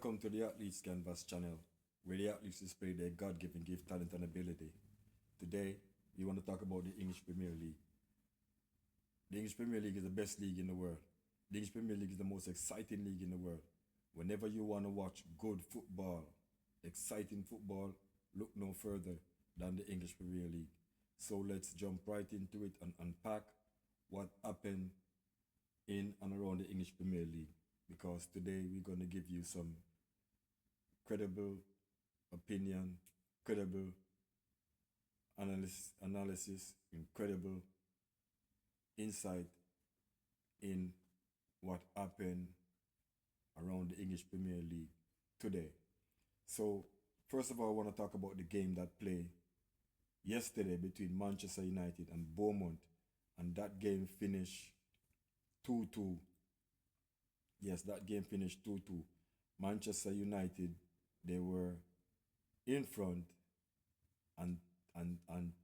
Welcome to the Athletes Canvas channel, where the athletes display their God-given gift, talent, and ability. Today, we want to talk about the English Premier League. The English Premier League is the best league in the world. The English Premier League is the most exciting league in the world. Whenever you want to watch good football, exciting football, look no further than the English Premier League. So let's jump right into it and unpack what happened in and around the English Premier League, because today we're going to give you some credible opinion, credible analysis, incredible insight in what happened around the English Premier League today. So first of all, I want to talk about the game that played yesterday between Manchester United and Bournemouth, and that game finished 2-2. Yes, that game finished 2-2. Manchester United, they were in front and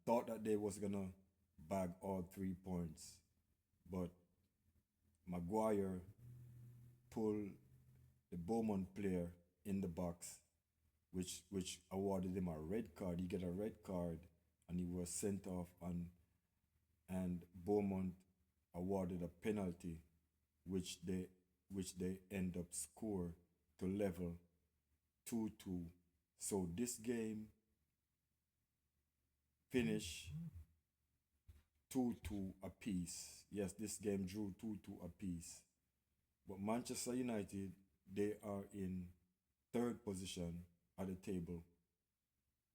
thought that they was gonna bag all 3 points. But Maguire pulled the Bournemouth player in the box, which awarded him a red card. He got a red card and he was sent off, and Bournemouth awarded a penalty, which they end up score to level 2-2. So this game finished 2-2 apiece. Yes, this game drew 2-2 apiece. But Manchester United, they are in third position at the table.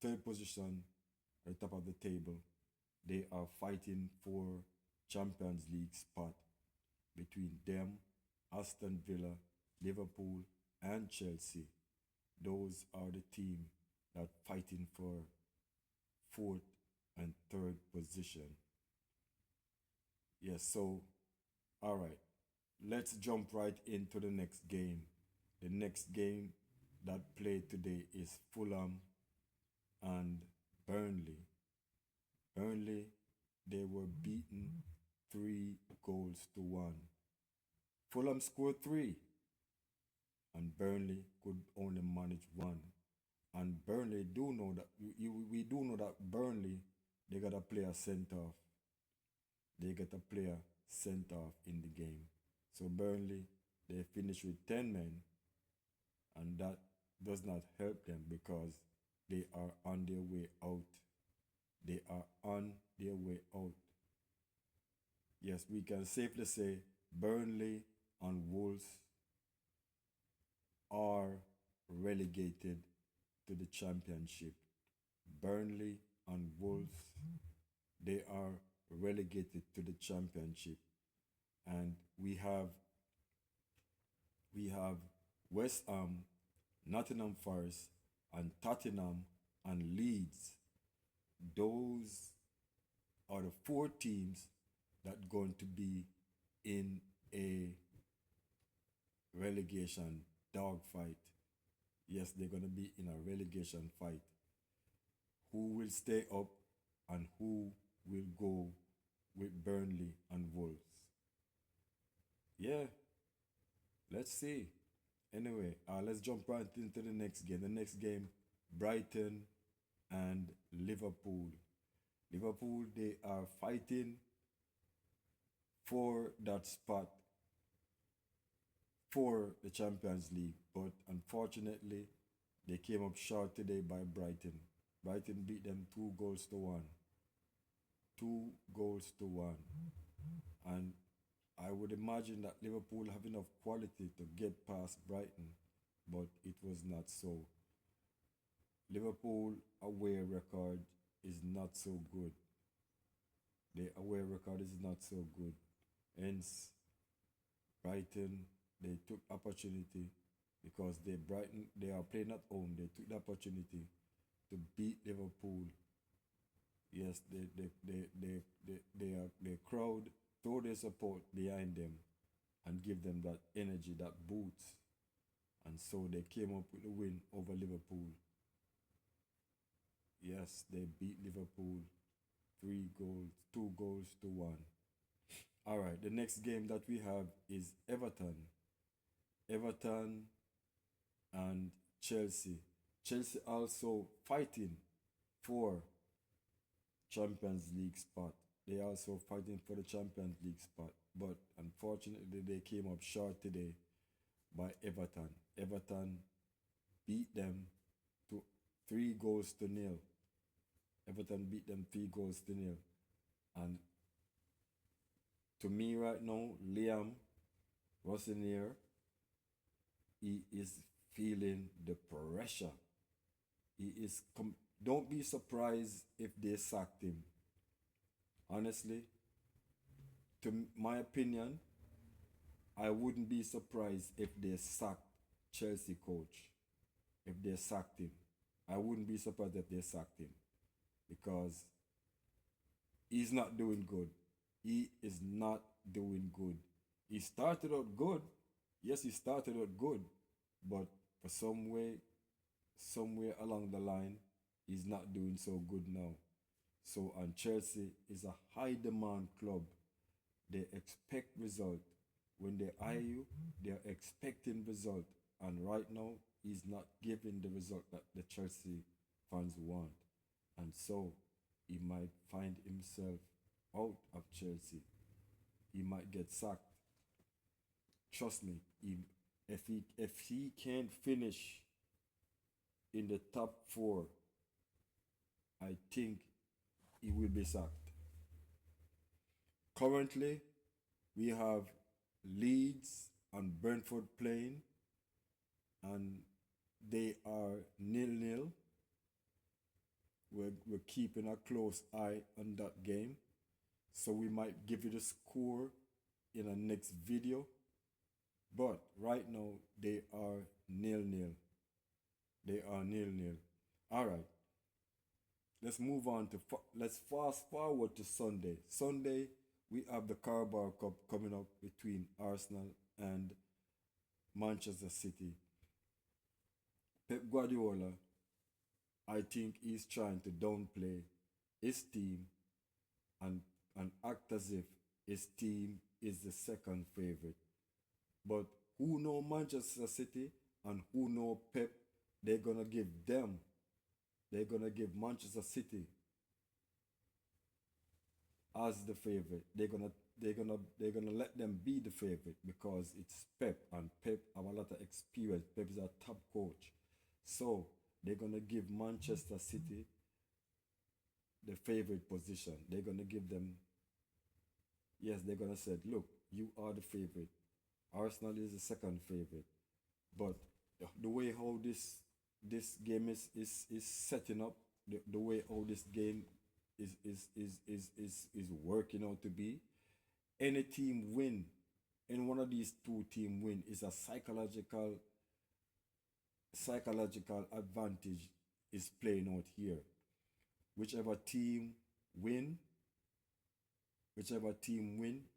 Third position at the top of the table. They are fighting for Champions League spot between them, Aston Villa, Liverpool, and Chelsea. Those are the teams that fighting for fourth and third position. Yes, so, all right. Let's jump right into the next game. The next game that played today is Fulham and Burnley. Burnley, they were beaten 3-1. Fulham scored 3, and Burnley could only manage 1. And Burnley do know that we do know that Burnley, they got a player sent off. They get a player sent off in the game. So Burnley, they finish with 10 men, and that does not help them because they are on their way out. They are on their way out. Yes, we can safely say Burnley and Wolves are relegated to the championship. Burnley and Wolves, they are relegated to the championship. And we have West Ham, Nottingham Forest, and Tottenham and Leeds. Those are the 4 teams that going to be in a relegation dogfight. Yes, they're going to be in a relegation fight. Who will stay up and who will go with Burnley and Wolves? Yeah, let's see. Anyway, let's jump right into the next game. The next game, Brighton and Liverpool. Liverpool, they are fighting for that spot for the Champions League, but unfortunately, they came up short today by Brighton. Brighton beat them 2-1. 2-1. And I would imagine that Liverpool have enough quality to get past Brighton, but it was not so. Liverpool away record is not so good. Their away record is not so good. Hence, Brighton, they took opportunity because they are playing at home. They took the opportunity to beat Liverpool. Yes, the crowd throw their support behind them and give them that energy, that boost. And so they came up with the win over Liverpool. Yes, they beat Liverpool 2-1. All right, the next game that we have is Everton. Everton, and Chelsea. Chelsea also fighting for Champions League spot. They also fighting for the Champions League spot. But unfortunately, they came up short today by Everton. Everton beat them to 3 goals to nil. Everton beat them 3 goals to nil. And to me right now, Liam Rossinier, he is feeling the pressure. He is don't be surprised if they sacked him. Honestly, to my opinion, I wouldn't be surprised if they sacked Chelsea coach. If they sacked him, I wouldn't be surprised if they sacked him because he's not doing good. He is not doing good. He started out good. Yes, he started out good, but for somewhere along the line, he's not doing so good now. So, and Chelsea is a high demand club. They expect result. When they hire you, they're expecting result. And right now, he's not giving the result that the Chelsea fans want. And so, he might find himself out of Chelsea. He might get sacked. Trust me, if he can't finish in the top 4, I think he will be sacked. Currently, we have Leeds and Brentford playing, and they are 0-0. We're keeping a close eye on that game, so we might give you the score in a next video. But right now, they are 0-0. They are 0-0. All right. Let's move on to, let's fast forward to Sunday. Sunday, we have the Carabao Cup coming up between Arsenal and Manchester City. Pep Guardiola, I think he's trying to downplay his team and act as if his team is the second favorite. But who know Manchester City and who know Pep, they're gonna give Manchester City as the favorite. They're gonna let them be the favorite because it's Pep, and Pep have a lot of experience. Pep is a top coach. So they're gonna give Manchester City the favorite position. They're gonna give them, yes, they're gonna say, look, you are the favorite. Arsenal is the second favorite. But the way how this game is setting up, the way how this game is working out to be, any team win, any one of these two team win is a psychological advantage is playing out here. Whichever team win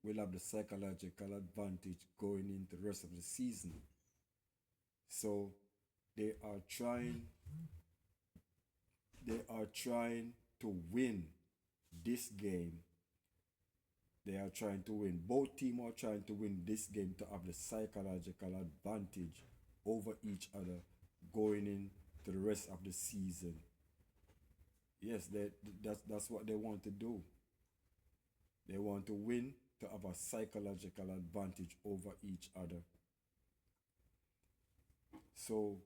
will have the psychological advantage going into the rest of the season. So they are trying to win this game. They are trying to win. Both teams are trying to win this game to have the psychological advantage over each other going into the rest of the season. Yes, that's what they want to do. They want to win to have a psychological advantage over each other. So,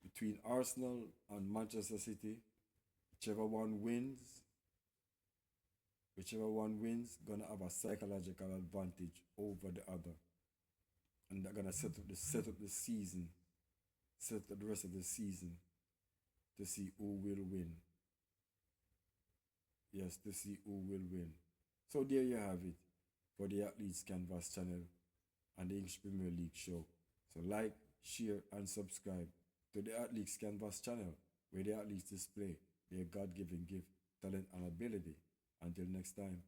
between Arsenal and Manchester City, whichever one wins, gonna have a psychological advantage over the other. And they're gonna set up the season, set up the rest of the season to see who will win. Yes, to see who will win. So there you have it for the Athletes Canvas channel and the English Premier League show. So like, share, and subscribe to the Athletes Canvas channel, where the athletes display their God-given gift, talent, and ability. Until next time.